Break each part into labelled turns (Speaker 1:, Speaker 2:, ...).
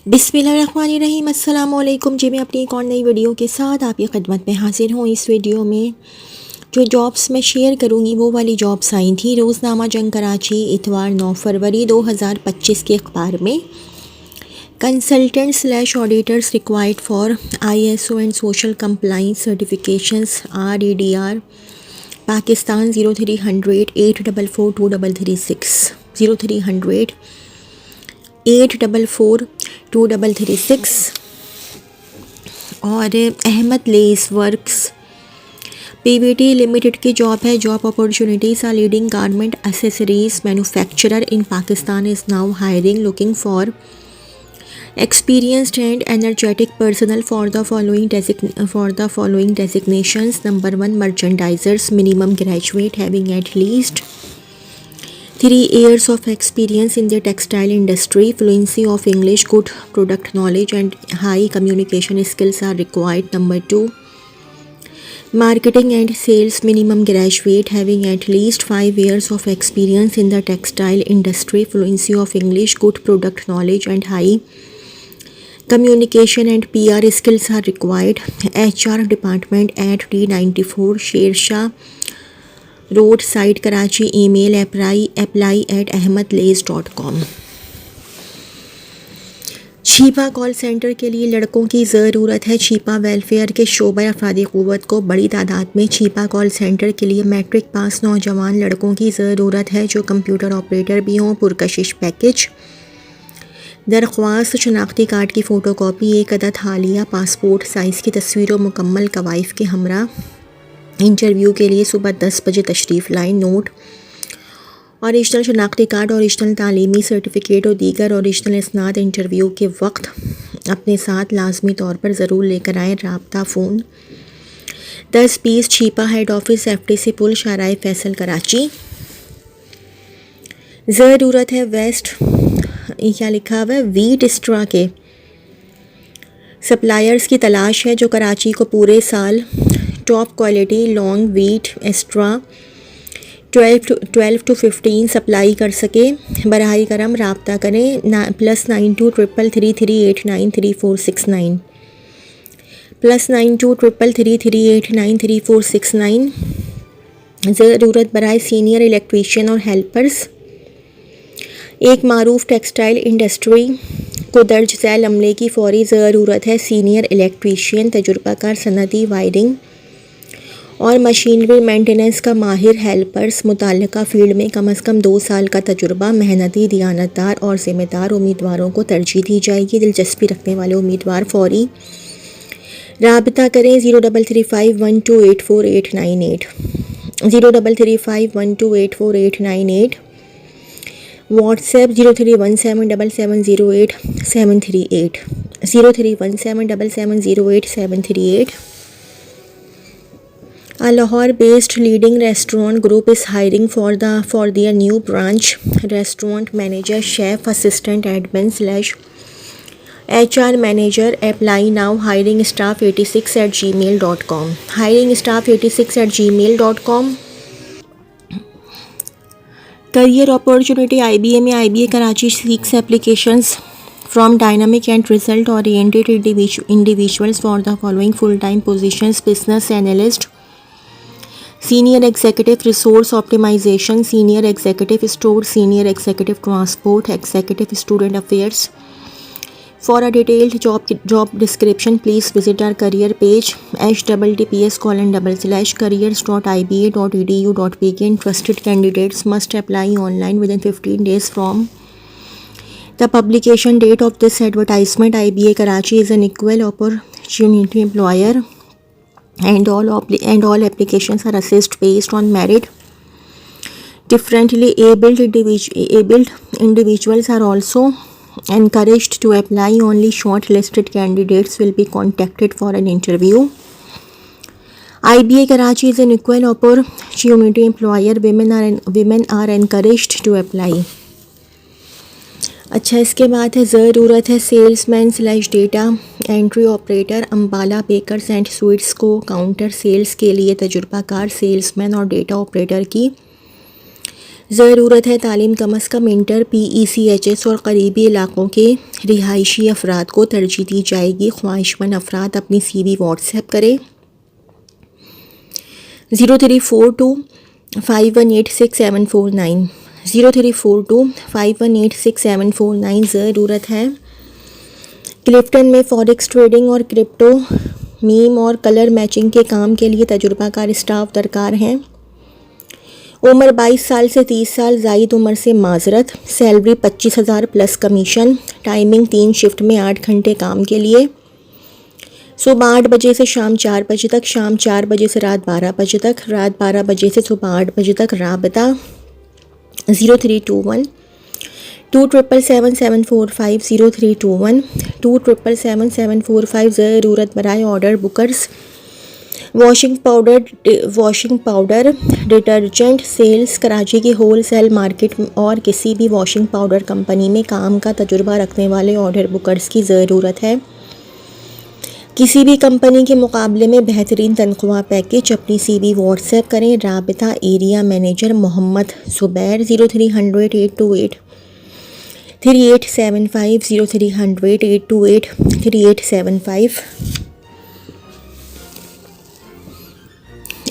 Speaker 1: बिस्मिल्लाहिर्रहमानिर्रहीम अस्सलाम वालेकुम जी। मैं अपनी एक और नई वीडियो के साथ आपकी खिदमत में हाजिर हूँ। इस वीडियो में जो जॉब्स मैं शेयर करूँगी वो वाली जॉब्स आई थी रोज़नामा जंग कराची इतवार 9 फरवरी 2025 के अखबार में। Consultant slash auditors required for ISO and social compliance certifications REDR Pakistan 0300 844 2336 0300 844 2336 और Ahmad lace works PVT limited की जॉब है। Job opportunities are leading garment accessories manufacturer in Pakistan is now hiring looking for experienced and energetic personnel for the following designations. Number 1, merchandisers, minimum graduate having at least 3 years of experience in the textile industry, fluency of English, good product knowledge and high communication skills are required. Number 2, marketing and sales, minimum graduate having at least 5 years of experience in the textile industry, fluency of English, good product knowledge and high communication and PR skills are required. HR department at D94 Shershah Road Side Karachi. Email apply@ahmadlace.com। Chhipa call centre के लिए लड़कों की ज़रूरत है। Chhipa welfare के शोबा अफरादी क़ुव्वत को बड़ी तादाद में छीपा कॉल सेंटर के लिए मैट्रिक पास नौजवान लड़कों की ज़रूरत है जो कंप्यूटर ऑपरेटर भी हों। पुरकशिश पैकेज। दरख्वास्त शनाख्ती कार्ड की फ़ोटोकॉपी, एक अदद हालिया पासपोर्ट साइज़ की तस्वीरों मुकम्मल कवाइफ के हमरा। इंटरव्यू के लिए सुबह 10 बजे तशरीफ़ लाएँ। नोट: ओरिजिनल शनाख्ती कार्ड, ओरिजिनल तालीमी सर्टिफिकेट और दीगर ओरिजिनल इसनाद इंटरव्यू के वक्त अपने साथ लाजमी तौर पर ज़रूर लेकर आएँ। राब्ता phone 10-20 Chhipa head office FTC पुल शाहराह फैसल कराची। ज़रूरत है वेस्ट क्या लिखा हुआ है वीट एक्स्ट्रा के सप्लायर्स की तलाश है जो कराची को पूरे साल top quality long wheat extra 12 to 15 supply कर सके। बराह करम राब्ता करें +92 333 3469 +92 333 3469। ज़रूरत बराए सीनियर इलेक्ट्रीशियन और हेल्पर्स। एक मारूफ टेक्सटाइल इंडस्ट्री को दर्ज झैल अमले की फौरी ज़रूरत है। सीनियर इलेक्ट्रीशियन, तजुर्बाकार सनती वायरिंग और मशीनरी मेंटेनेंस का माहिर हेल्पर्स, मुताल्लिका फील्ड में कम अज़ कम 2 साल का तजुर्बा। मेहनती, दियानतदार और ज़िम्मेदार उम्मीदवारों को तरजीह दी जाएगी। दिलचस्पी रखने वाले उम्मीदवार फौरी राबता करें 0335128498 0335128498। WhatsApp 03177708 03177708 A Lahore-based leading restaurant group is hiring for their new branch. Restaurant manager, chef, assistant admin / HR manager. Apply now. hiringstaff86@gmail.com hiringstaff86@gmail.com। Career opportunity IBA में IBA Karachi seeks applications from dynamic and result oriented individuals for the following full time positions: business analyst, senior executive resource optimisation, senior executive store, senior executive transport, executive student affairs. For a detailed job description, please visit our career page https://careers.iba.edu.pk. Interested candidates must apply online within 15 days from the publication date of this advertisement. IBA Karachi is an equal opportunity employer and all applications are assessed based on merit. Differently abled individuals are also encouraged to apply. Only shortlisted candidates will be contacted for an interview. IBA Karachi is an equal opportunity employer. Women are encouraged to apply. अच्छा, इसके बाद है ज़रूरत है salesman / data entry operator. Ambala bakers and sweets को counter sales के लिए तजुर्बाकार सेल्समैन और डेटा ऑपरेटर की ज़रूरत है तालीम कम अज़ कम इंटर PECHS और करीबी इलाक़ों के रिहायशी अफराद को तरजीह दी जाएगी। ख्वाहिशमंद अफराद अपनी CV व्हाट्सएप करें 034251864749 034251864749। ज़रूरत है क्लिफ्टन में फॉरेक्स ट्रेडिंग और क्रिप्टो मीम और कलर मैचिंग के काम के लिए तजुर्बाकार स्टाफ दरकार हैं। उम्र 22 साल से 30 साल, ज़ायद उम्र से माजरत। Salary 25,000 plus commission. Timing 3 shift में 8 घंटे काम के लिए। सुबह 8 बजे से शाम 4 बजे तक, शाम 4 बजे से रात 12 बजे तक, रात 12 बजे से सुबह 8 बजे तक। राबता 0321-2777745 0321-2777745। ज़रूरत बराए order bookers. Washing powder detergent sales Karachi की होल सेल मार्केट और किसी भी वॉशिंग पाउडर कंपनी में काम का तजुर्बा रखने वाले ऑर्डर बुकर्स की ज़रूरत है। किसी भी कंपनी के मुकाबले में बेहतरीन तनख्वाह पैकेज। अपनी CV व्हाट्सएप करें। राबिता area manager Mohammad Zubair 0300-828-3875 0300-828-3875।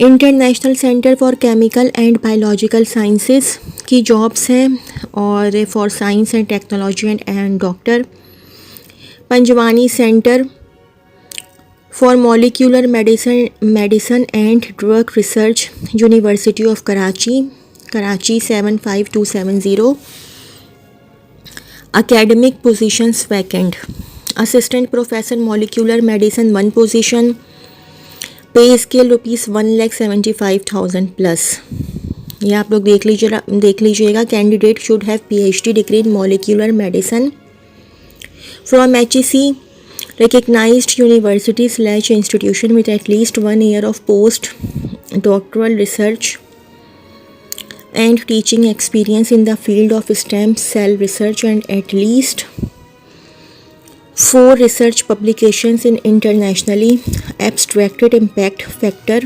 Speaker 1: International centre for chemical and biological sciences की जॉब्स हैं और for science and technology and doctor. Panjwani centre for molecular medicine and drug research, university of Karachi 75270। Academic positions vacant. Assistant professor molecular medicine 1 position. Pay scale ₹1,75,000 plus. ये आप लोग देख लीजिएगा। Candidate should have PhD degree in molecular medicine from HEC recognized university/institution with at least 1 year of post doctoral research and teaching experience in the field of stem cell research and at least 4 research publications in internationally abstracted impact factor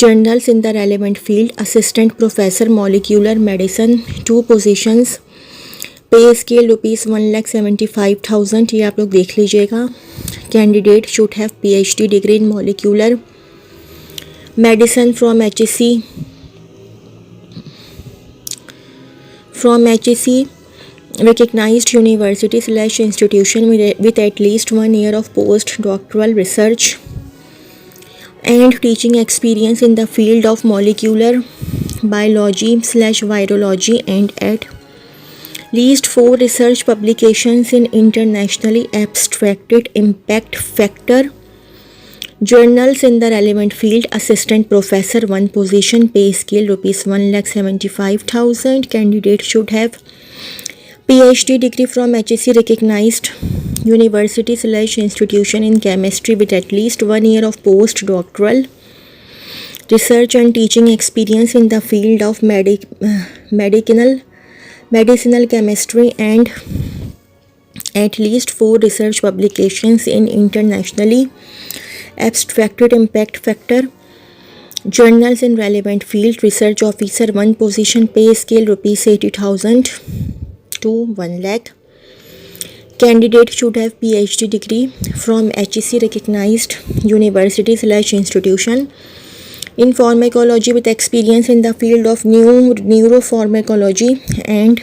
Speaker 1: journals in the relevant field. Assistant professor molecular medicine 2 positions. Pay scale ₹1,75,000। ये आप लोग देख लीजिएगा। Candidate should have PhD degree in molecular medicine from HEC recognized university/institution with at least 1 year of postdoctoral research and teaching experience in the field of molecular biology/virology and at least 4 research publications in internationally abstracted impact factor journals in the relevant field. Assistant professor 1 position. Pay scale ₹1,75,000. Candidate should have PhD degree from HEC recognized university/institution in chemistry with at least 1 year of postdoctoral research and teaching experience in the field of medicinal chemistry and at least 4 research publications in internationally abstracted impact factor journals in relevant field. Research officer 1 position. Pay scale ₹80,000 to 1 lakh. Candidate should have PhD degree from HEC recognized university/institution in pharmacology with experience in the field of neuropharmacology and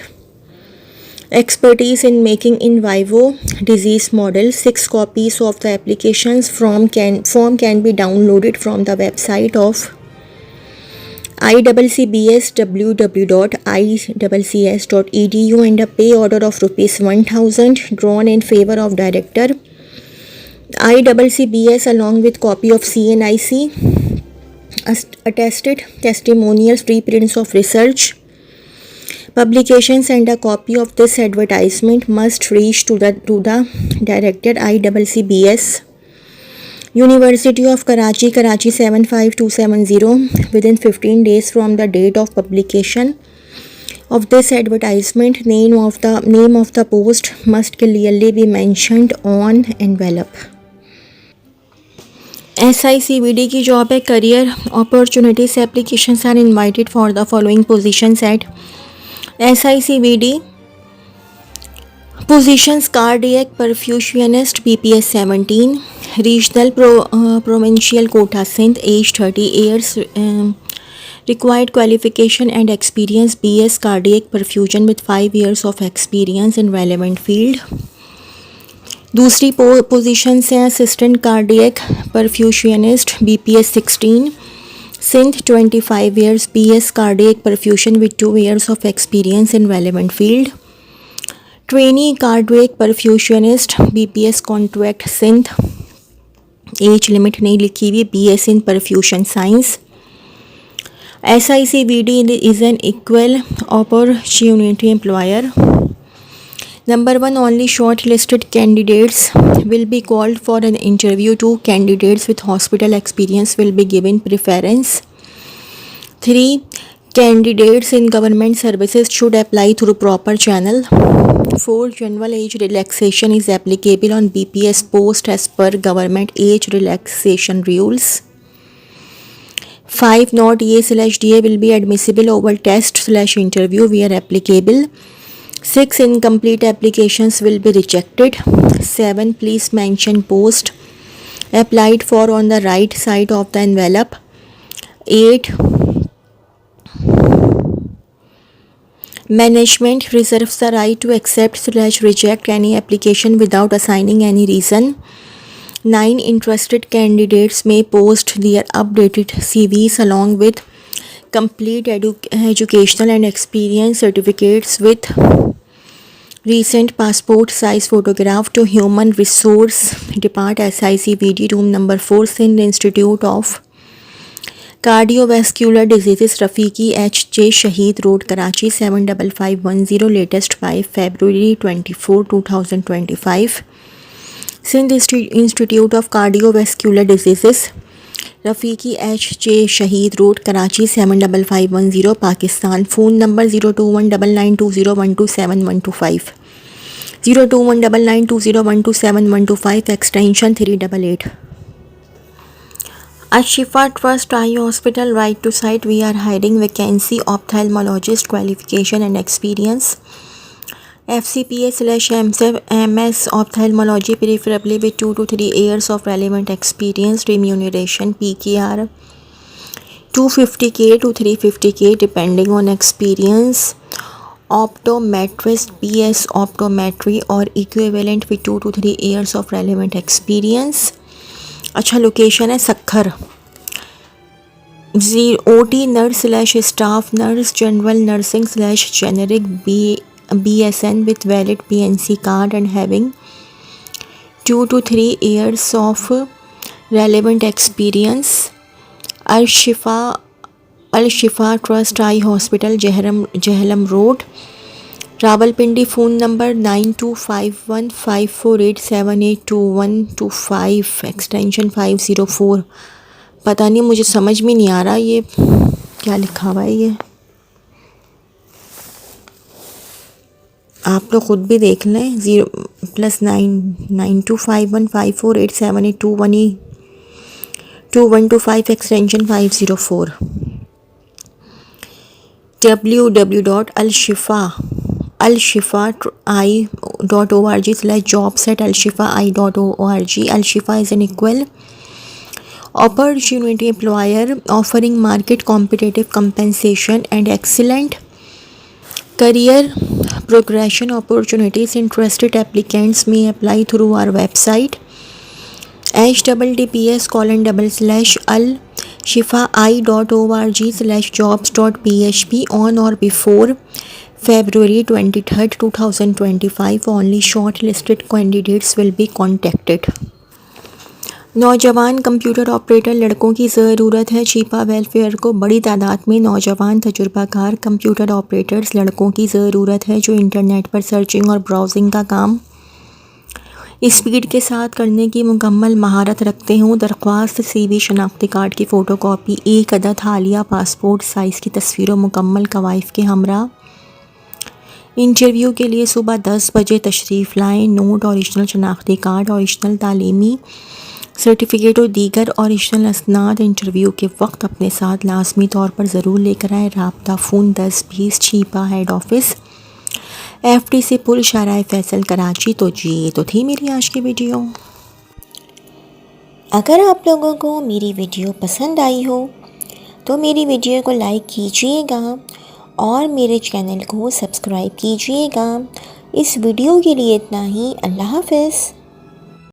Speaker 1: expertise in making in vivo disease models. 6 copies of the applications form can be downloaded from the website of ICCS www.iccs.edu and a pay order of ₹1,000 drawn in favor of director ICCS along with copy of CNIC attested testimonials, reprints of research publications and a copy of this advertisement must reach to the director ICCS University of Karachi 75270 within 15 days from the date of publication of this advertisement. Name of the post must clearly be mentioned on envelope. SICVD की job है। Career opportunities applications are invited for the following positions at SICVD positions: cardiac perfusionist BPS 17, regional provincial quota Sindh, age 30 years, required qualification and experience BS cardiac perfusion with 5 years of experience in relevant field। दूसरी position है assistant cardiac perfusionist BPS 16 Sindh, 25 years, BS cardiac perfusion with 2 years of experience in relevant field। Trainee cardiac perfusionist BPS contract Sindh, age limit नहीं लिखी हुई, BS in perfusion science। SICVD is an equal opportunity employer। Number 1, only shortlisted candidates will be called for an interview. 2 candidates with hospital experience will be given preference। 3 candidates in government services should apply through proper channel। 4 general age relaxation is applicable on BPS post as per government age relaxation rules। 5 not EA/DA will be admissible over test/interview where applicable। 6 incomplete applications will be rejected। 7 please mention post applied for on the right side of the envelope। 8 management reserves the right to accept/reject any application without assigning any reason। 9 interested candidates may post their updated CVs along with complete educational and experience certificates with recent passport size photograph to Human Resource Department, SICVD, room number 4, Sindh Institute of Cardiovascular Diseases, Rafiqi HJ, Shaheed Road, Karachi, 75510, latest by February 24, 2025। Sindh Institute of Cardiovascular Diseases, Rafiqi HJ, Shaheed Road, Karachi, 75510, Pakistan। Phone number 0219920127 0219920127 extension 388। Al-Shifa Trust Eye Hospital, right to site, we are hiring vacancy ophthalmologist, qualification and experience FCPA/MS ophthalmology, preferably with 2 to 3 years of relevant experience। Remuneration PKR 250K to 350K depending on experience। Optometrist BS optometry or equivalent with 2 to 3 years of relevant experience। अच्छा, location है Sukkur. OT nurse/staff nurse, general nursing/generic BSN with valid PNC card and having 2 to 3 years of relevant experience। Al-Shifa Trust Eye Hospital, Jehlam Road, Rawalpindi. Phone number 92515487822125 extension 504। पता नहीं, मुझे समझ में नहीं आ रहा ये क्या लिखा हुआ है। ये आप लोग ख़ुद भी देख लें। 0+992515487822125 extension 504। www.alshifaeye.org/jobs@alshifaeye.org। Al-Shifa is an equal opportunity employer offering market competitive compensation and excellent career progression opportunities। Interested applicants may apply through our website https://alshifaeye.org/jobs.php on or before February 23rd, 2025। Only shortlisted candidates will be contacted। नौजवान computer operator लड़कों की ज़रूरत है। छिपा welfare को बड़ी तादाद में नौजवान तजुर्बाकार कंप्यूटर ऑपरेटर्स लड़कों की ज़रूरत है जो इंटरनेट पर सर्चिंग और ब्राउजिंग का काम स्पीड के साथ करने की मुकम्मल महारत रखते हों। दरख्वास्त CV, शनाख्ती कार्ड की फ़ोटोकॉपी, 1 अदद हालिया पासपोर्ट साइज़ की तस्वीरों मुकम्मल कवाइफ के हमरा। इंटरव्यू के लिए सुबह 10 बजे तशरीफ़ लाएँ। नोट: ओरिजिनल शनाख्ती कार्ड, ओरिजिनल तालीमी सर्टिफिकेट और दीगर ओरिजिनल असनाद इंटरव्यू के वक्त अपने साथ लाजमी तौर पर ज़रूर लेकर आए। राब्ता फ़ोन 1020 छिपा हेड ऑफिस FD से पुल शाहराह फैसल कराची। तो जी ये तो थी मेरी आज की वीडियो।
Speaker 2: अगर आप लोगों को मेरी वीडियो पसंद आई हो तो मेरी वीडियो को लाइक कीजिएगा और मेरे चैनल को सब्सक्राइब कीजिएगा। इस वीडियो के लिए इतना ही। अल्लाह हाफ़िज़।